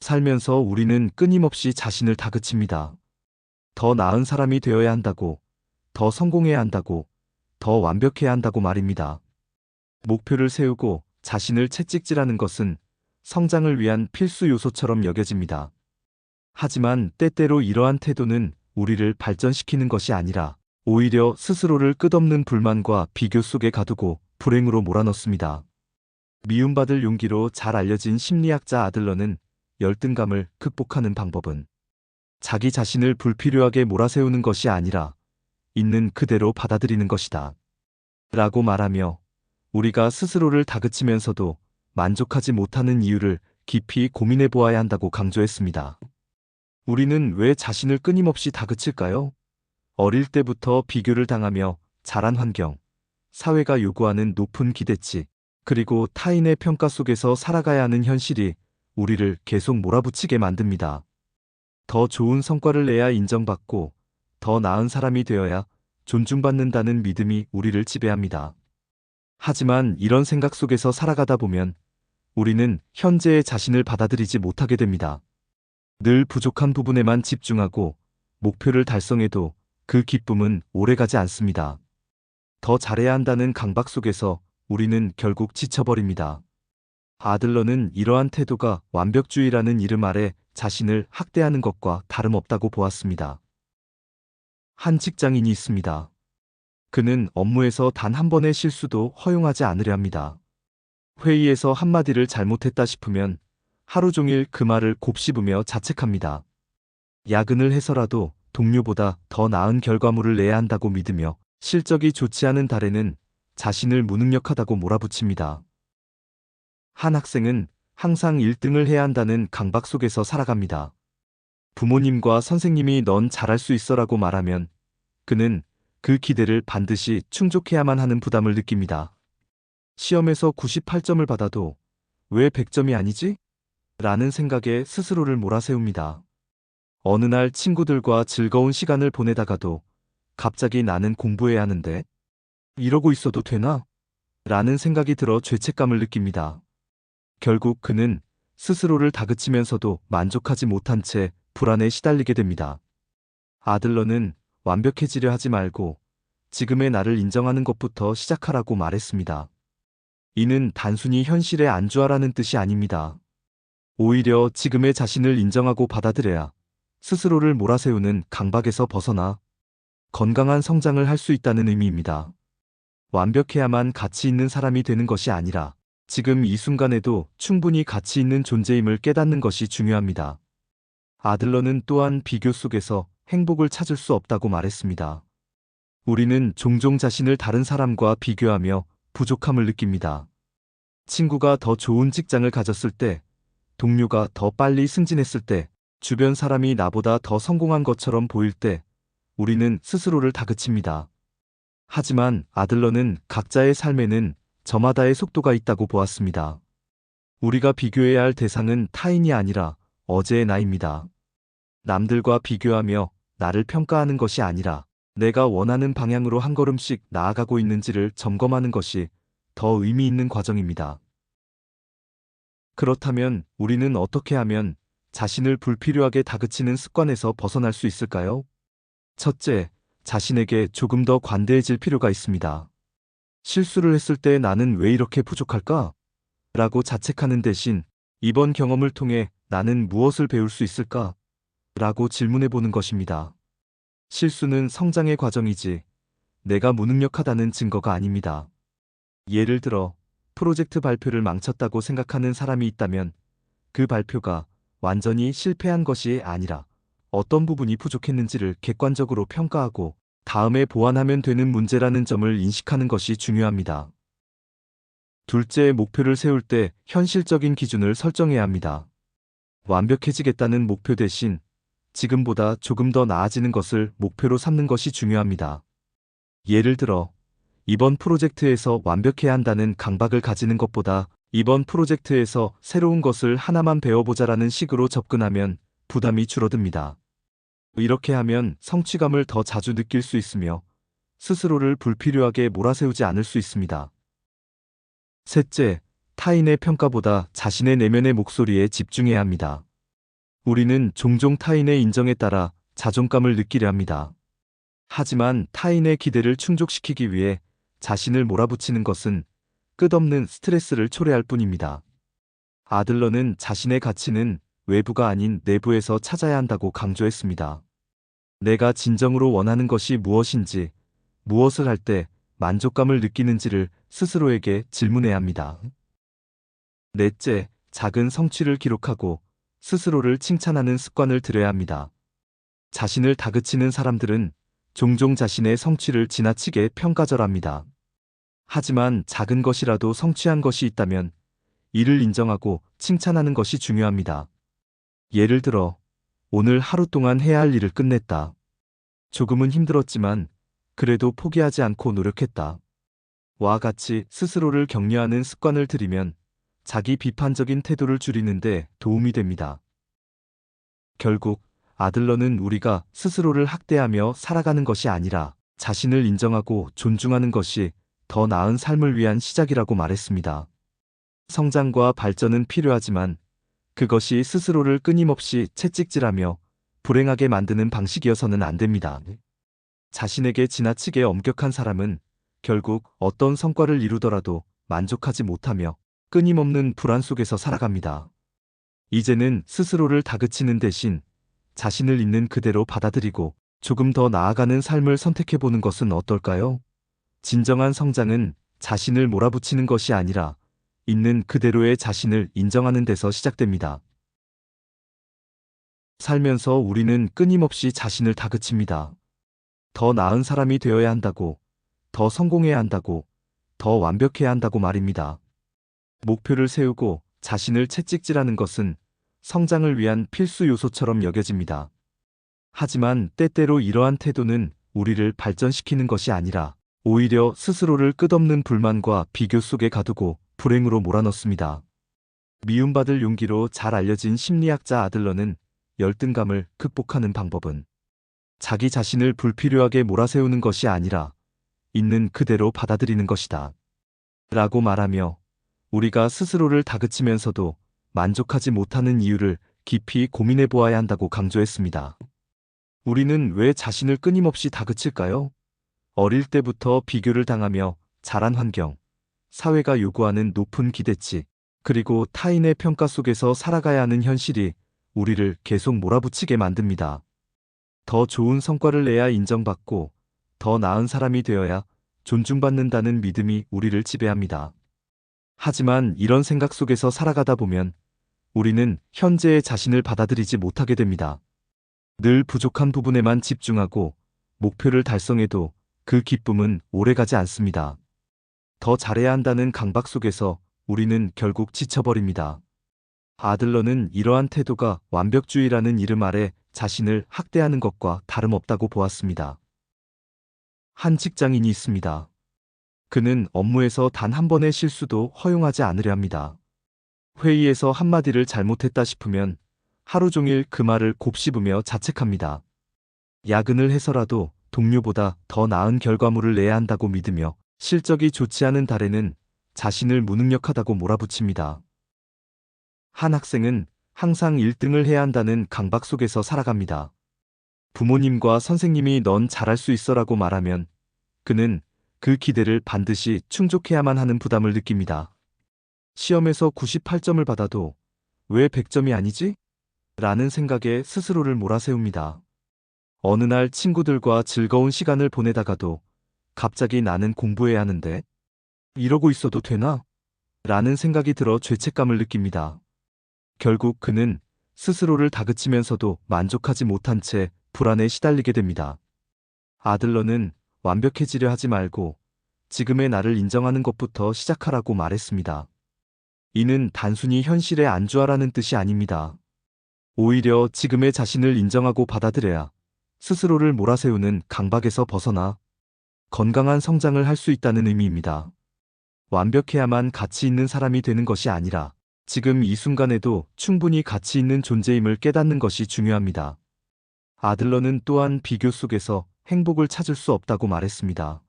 살면서 우리는 끊임없이 자신을 다그칩니다. 더 나은 사람이 되어야 한다고, 더 성공해야 한다고, 더 완벽해야 한다고 말입니다. 목표를 세우고 자신을 채찍질하는 것은 성장을 위한 필수 요소처럼 여겨집니다. 하지만 때때로 이러한 태도는 우리를 발전시키는 것이 아니라 오히려 스스로를 끝없는 불만과 비교 속에 가두고 불행으로 몰아넣습니다. 미움받을 용기로 잘 알려진 심리학자 아들러는 열등감을 극복하는 방법은 자기 자신을 불필요하게 몰아세우는 것이 아니라 있는 그대로 받아들이는 것이다. 라고 말하며 우리가 스스로를 다그치면서도 만족하지 못하는 이유를 깊이 고민해 보아야 한다고 강조했습니다. 우리는 왜 자신을 끊임없이 다그칠까요? 어릴 때부터 비교를 당하며 자란 환경, 사회가 요구하는 높은 기대치, 그리고 타인의 평가 속에서 살아가야 하는 현실이 우리를 계속 몰아붙이게 만듭니다. 더 좋은 성과를 내야 인정받고 더 나은 사람이 되어야 존중받는다는 믿음이 우리를 지배합니다. 하지만 이런 생각 속에서 살아가다 보면 우리는 현재의 자신을 받아들이지 못하게 됩니다. 늘 부족한 부분에만 집중하고 목표를 달성해도 그 기쁨은 오래가지 않습니다. 더 잘해야 한다는 강박 속에서 우리는 결국 지쳐버립니다. 아들러는 이러한 태도가 완벽주의라는 이름 아래 자신을 학대하는 것과 다름없다고 보았습니다. 한 직장인이 있습니다. 그는 업무에서 단 한 번의 실수도 허용하지 않으려 합니다. 회의에서 한마디를 잘못했다 싶으면 하루 종일 그 말을 곱씹으며 자책합니다. 야근을 해서라도 동료보다 더 나은 결과물을 내야 한다고 믿으며 실적이 좋지 않은 달에는 자신을 무능력하다고 몰아붙입니다. 한 학생은 항상 1등을 해야 한다는 강박 속에서 살아갑니다. 부모님과 선생님이 넌 잘할 수 있어라고 말하면 그는 그 기대를 반드시 충족해야만 하는 부담을 느낍니다. 시험에서 98점을 받아도 왜 100점이 아니지? 라는 생각에 스스로를 몰아세웁니다. 어느 날 친구들과 즐거운 시간을 보내다가도 갑자기 나는 공부해야 하는데 이러고 있어도 되나? 라는 생각이 들어 죄책감을 느낍니다. 결국 그는 스스로를 다그치면서도 만족하지 못한 채 불안에 시달리게 됩니다. 아들러는 완벽해지려 하지 말고 지금의 나를 인정하는 것부터 시작하라고 말했습니다. 이는 단순히 현실에 안주하라는 뜻이 아닙니다. 오히려 지금의 자신을 인정하고 받아들여야 스스로를 몰아세우는 강박에서 벗어나 건강한 성장을 할 수 있다는 의미입니다. 완벽해야만 가치 있는 사람이 되는 것이 아니라 지금 이 순간에도 충분히 가치 있는 존재임을 깨닫는 것이 중요합니다. 아들러는 또한 비교 속에서 행복을 찾을 수 없다고 말했습니다. 우리는 종종 자신을 다른 사람과 비교하며 부족함을 느낍니다. 친구가 더 좋은 직장을 가졌을 때, 동료가 더 빨리 승진했을 때, 주변 사람이 나보다 더 성공한 것처럼 보일 때, 우리는 스스로를 다그칩니다. 하지만 아들러는 각자의 삶에는 저마다의 속도가 있다고 보았습니다. 우리가 비교해야 할 대상은 타인이 아니라 어제의 나입니다. 남들과 비교하며 나를 평가하는 것이 아니라 내가 원하는 방향으로 한 걸음씩 나아가고 있는지를 점검하는 것이 더 의미 있는 과정입니다. 그렇다면 우리는 어떻게 하면 자신을 불필요하게 다그치는 습관에서 벗어날 수 있을까요? 첫째, 자신에게 조금 더 관대해질 필요가 있습니다. 실수를 했을 때 나는 왜 이렇게 부족할까? 라고 자책하는 대신 이번 경험을 통해 나는 무엇을 배울 수 있을까? 라고 질문해 보는 것입니다. 실수는 성장의 과정이지 내가 무능력하다는 증거가 아닙니다. 예를 들어 프로젝트 발표를 망쳤다고 생각하는 사람이 있다면 그 발표가 완전히 실패한 것이 아니라 어떤 부분이 부족했는지를 객관적으로 평가하고 다음에 보완하면 되는 문제라는 점을 인식하는 것이 중요합니다. 둘째, 목표를 세울 때 현실적인 기준을 설정해야 합니다. 완벽해지겠다는 목표 대신 지금보다 조금 더 나아지는 것을 목표로 삼는 것이 중요합니다. 예를 들어 이번 프로젝트에서 완벽해야 한다는 강박을 가지는 것보다 이번 프로젝트에서 새로운 것을 하나만 배워보자라는 식으로 접근하면 부담이 줄어듭니다. 이렇게 하면 성취감을 더 자주 느낄 수 있으며 스스로를 불필요하게 몰아세우지 않을 수 있습니다. 셋째, 타인의 평가보다 자신의 내면의 목소리에 집중해야 합니다. 우리는 종종 타인의 인정에 따라 자존감을 느끼려 합니다. 하지만 타인의 기대를 충족시키기 위해 자신을 몰아붙이는 것은 끝없는 스트레스를 초래할 뿐입니다. 아들러는 자신의 가치는 외부가 아닌 내부에서 찾아야 한다고 강조했습니다. 내가 진정으로 원하는 것이 무엇인지, 무엇을 할 때 만족감을 느끼는지를 스스로에게 질문해야 합니다. 넷째, 작은 성취를 기록하고 스스로를 칭찬하는 습관을 들여야 합니다. 자신을 다그치는 사람들은 종종 자신의 성취를 지나치게 평가절합니다. 하지만 작은 것이라도 성취한 것이 있다면 이를 인정하고 칭찬하는 것이 중요합니다. 예를 들어, 오늘 하루 동안 해야 할 일을 끝냈다. 조금은 힘들었지만 그래도 포기하지 않고 노력했다. 와 같이 스스로를 격려하는 습관을 들이면 자기 비판적인 태도를 줄이는데 도움이 됩니다. 결국 아들러는 우리가 스스로를 학대하며 살아가는 것이 아니라 자신을 인정하고 존중하는 것이 더 나은 삶을 위한 시작이라고 말했습니다. 성장과 발전은 필요하지만 그것이 스스로를 끊임없이 채찍질하며 불행하게 만드는 방식이어서는 안 됩니다. 자신에게 지나치게 엄격한 사람은 결국 어떤 성과를 이루더라도 만족하지 못하며 끊임없는 불안 속에서 살아갑니다. 이제는 스스로를 다그치는 대신 자신을 있는 그대로 받아들이고 조금 더 나아가는 삶을 선택해보는 것은 어떨까요? 진정한 성장은 자신을 몰아붙이는 것이 아니라 있는 그대로의 자신을 인정하는 데서 시작됩니다. 살면서 우리는 끊임없이 자신을 다그칩니다. 더 나은 사람이 되어야 한다고, 더 성공해야 한다고, 더 완벽해야 한다고 말입니다. 목표를 세우고 자신을 채찍질하는 것은 성장을 위한 필수 요소처럼 여겨집니다. 하지만 때때로 이러한 태도는 우리를 발전시키는 것이 아니라 오히려 스스로를 끝없는 불만과 비교 속에 가두고 불행으로 몰아넣습니다. 미움받을 용기로 잘 알려진 심리학자 아들러는 열등감을 극복하는 방법은 자기 자신을 불필요하게 몰아세우는 것이 아니라 있는 그대로 받아들이는 것이다. 라고 말하며 우리가 스스로를 다그치면서도 만족하지 못하는 이유를 깊이 고민해 보아야 한다고 강조했습니다. 우리는 왜 자신을 끊임없이 다그칠까요? 어릴 때부터 비교를 당하며 자란 환경, 사회가 요구하는 높은 기대치, 그리고 타인의 평가 속에서 살아가야 하는 현실이 우리를 계속 몰아붙이게 만듭니다. 더 좋은 성과를 내야 인정받고 더 나은 사람이 되어야 존중받는다는 믿음이 우리를 지배합니다. 하지만 이런 생각 속에서 살아가다 보면 우리는 현재의 자신을 받아들이지 못하게 됩니다. 늘 부족한 부분에만 집중하고 목표를 달성해도 그 기쁨은 오래가지 않습니다. 더 잘해야 한다는 강박 속에서 우리는 결국 지쳐버립니다. 아들러는 이러한 태도가 완벽주의라는 이름 아래 자신을 학대하는 것과 다름없다고 보았습니다. 한 직장인이 있습니다. 그는 업무에서 단 한 번의 실수도 허용하지 않으려 합니다. 회의에서 한마디를 잘못했다 싶으면 하루 종일 그 말을 곱씹으며 자책합니다. 야근을 해서라도 동료보다 더 나은 결과물을 내야 한다고 믿으며 실적이 좋지 않은 달에는 자신을 무능력하다고 몰아붙입니다. 한 학생은 항상 1등을 해야 한다는 강박 속에서 살아갑니다. 부모님과 선생님이 넌 잘할 수 있어라고 말하면 그는 그 기대를 반드시 충족해야만 하는 부담을 느낍니다. 시험에서 98점을 받아도 왜 100점이 아니지? 라는 생각에 스스로를 몰아세웁니다. 어느 날 친구들과 즐거운 시간을 보내다가도 갑자기 나는 공부해야 하는데 이러고 있어도 되나? 라는 생각이 들어 죄책감을 느낍니다. 결국 그는 스스로를 다그치면서도 만족하지 못한 채 불안에 시달리게 됩니다. 아들러는 완벽해지려 하지 말고 지금의 나를 인정하는 것부터 시작하라고 말했습니다. 이는 단순히 현실에 안주하라는 뜻이 아닙니다. 오히려 지금의 자신을 인정하고 받아들여야 스스로를 몰아세우는 강박에서 벗어나 건강한 성장을 할 수 있다는 의미입니다. 완벽해야만 가치 있는 사람이 되는 것이 아니라 지금 이 순간에도 충분히 가치 있는 존재임을 깨닫는 것이 중요합니다. 아들러는 또한 비교 속에서 행복을 찾을 수 없다고 말했습니다.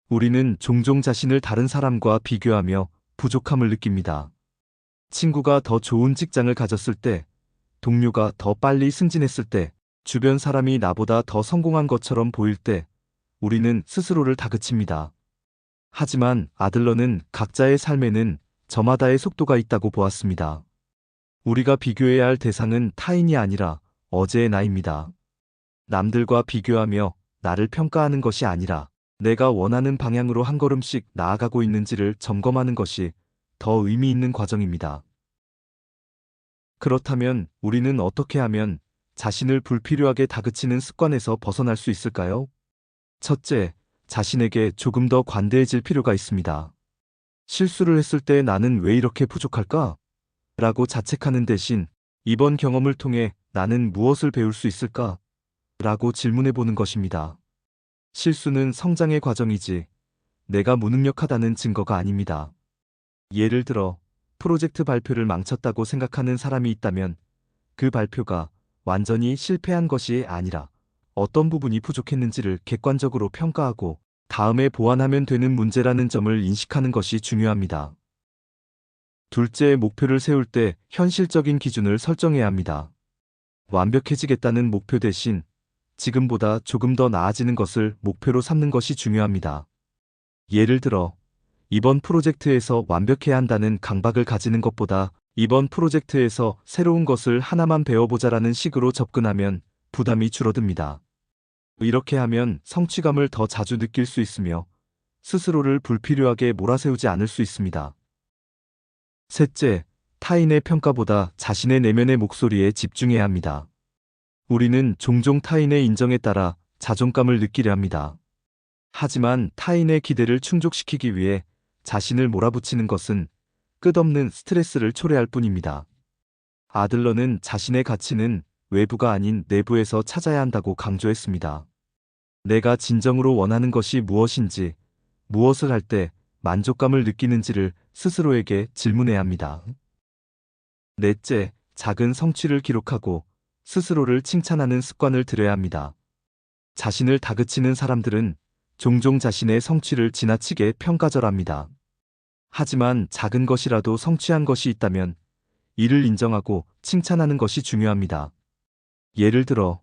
우리는 종종 자신을 다른 사람과 비교하며 부족함을 느낍니다. 친구가 더 좋은 직장을 가졌을 때 동료가 더 빨리 승진했을 때, 주변 사람이 나보다 더 성공한 것처럼 보일 때, 우리는 스스로를 다그칩니다. 하지만 아들러는 각자의 삶에는 저마다의 속도가 있다고 보았습니다. 우리가 비교해야 할 대상은 타인이 아니라 어제의 나입니다. 남들과 비교하며 나를 평가하는 것이 아니라 내가 원하는 방향으로 한 걸음씩 나아가고 있는지를 점검하는 것이 더 의미 있는 과정입니다. 그렇다면 우리는 어떻게 하면 자신을 불필요하게 다그치는 습관에서 벗어날 수 있을까요? 첫째, 자신에게 조금 더 관대해질 필요가 있습니다. 실수를 했을 때 나는 왜 이렇게 부족할까? 라고 자책하는 대신 이번 경험을 통해 나는 무엇을 배울 수 있을까? 라고 질문해 보는 것입니다. 실수는 성장의 과정이지 내가 무능력하다는 증거가 아닙니다. 예를 들어 프로젝트 발표를 망쳤다고 생각하는 사람이 있다면 그 발표가 완전히 실패한 것이 아니라 어떤 부분이 부족했는지를 객관적으로 평가하고 다음에 보완하면 되는 문제라는 점을 인식하는 것이 중요합니다. 둘째, 목표를 세울 때 현실적인 기준을 설정해야 합니다. 완벽해지겠다는 목표 대신 지금보다 조금 더 나아지는 것을 목표로 삼는 것이 중요합니다. 예를 들어, 이번 프로젝트에서 완벽해야 한다는 강박을 가지는 것보다 이번 프로젝트에서 새로운 것을 하나만 배워보자라는 식으로 접근하면 부담이 줄어듭니다. 이렇게 하면 성취감을 더 자주 느낄 수 있으며 스스로를 불필요하게 몰아세우지 않을 수 있습니다. 셋째, 타인의 평가보다 자신의 내면의 목소리에 집중해야 합니다. 우리는 종종 타인의 인정에 따라 자존감을 느끼려 합니다. 하지만 타인의 기대를 충족시키기 위해 자신을 몰아붙이는 것은 끝없는 스트레스를 초래할 뿐입니다. 아들러는 자신의 가치는 외부가 아닌 내부에서 찾아야 한다고 강조했습니다. 내가 진정으로 원하는 것이 무엇인지, 무엇을 할 때 만족감을 느끼는지를 스스로에게 질문해야 합니다. 넷째, 작은 성취를 기록하고 스스로를 칭찬하는 습관을 들여야 합니다. 자신을 다그치는 사람들은 종종 자신의 성취를 지나치게 평가절합니다. 하지만 작은 것이라도 성취한 것이 있다면 이를 인정하고 칭찬하는 것이 중요합니다. 예를 들어,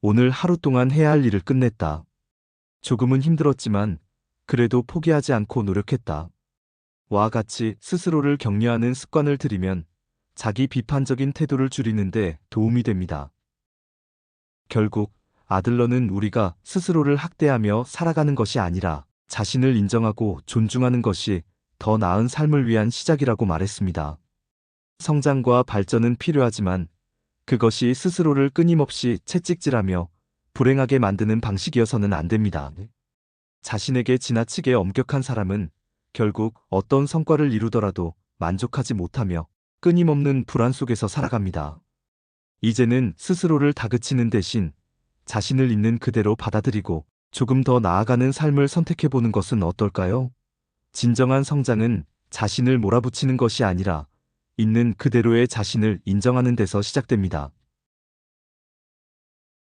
오늘 하루 동안 해야 할 일을 끝냈다. 조금은 힘들었지만 그래도 포기하지 않고 노력했다. 와 같이 스스로를 격려하는 습관을 들이면 자기 비판적인 태도를 줄이는 데 도움이 됩니다. 결국 아들러는 우리가 스스로를 학대하며 살아가는 것이 아니라 자신을 인정하고 존중하는 것이 더 나은 삶을 위한 시작이라고 말했습니다. 성장과 발전은 필요하지만 그것이 스스로를 끊임없이 채찍질하며 불행하게 만드는 방식이어서는 안 됩니다. 자신에게 지나치게 엄격한 사람은 결국 어떤 성과를 이루더라도 만족하지 못하며 끊임없는 불안 속에서 살아갑니다. 이제는 스스로를 다그치는 대신 자신을 있는 그대로 받아들이고 조금 더 나아가는 삶을 선택해보는 것은 어떨까요? 진정한 성장은 자신을 몰아붙이는 것이 아니라 있는 그대로의 자신을 인정하는 데서 시작됩니다.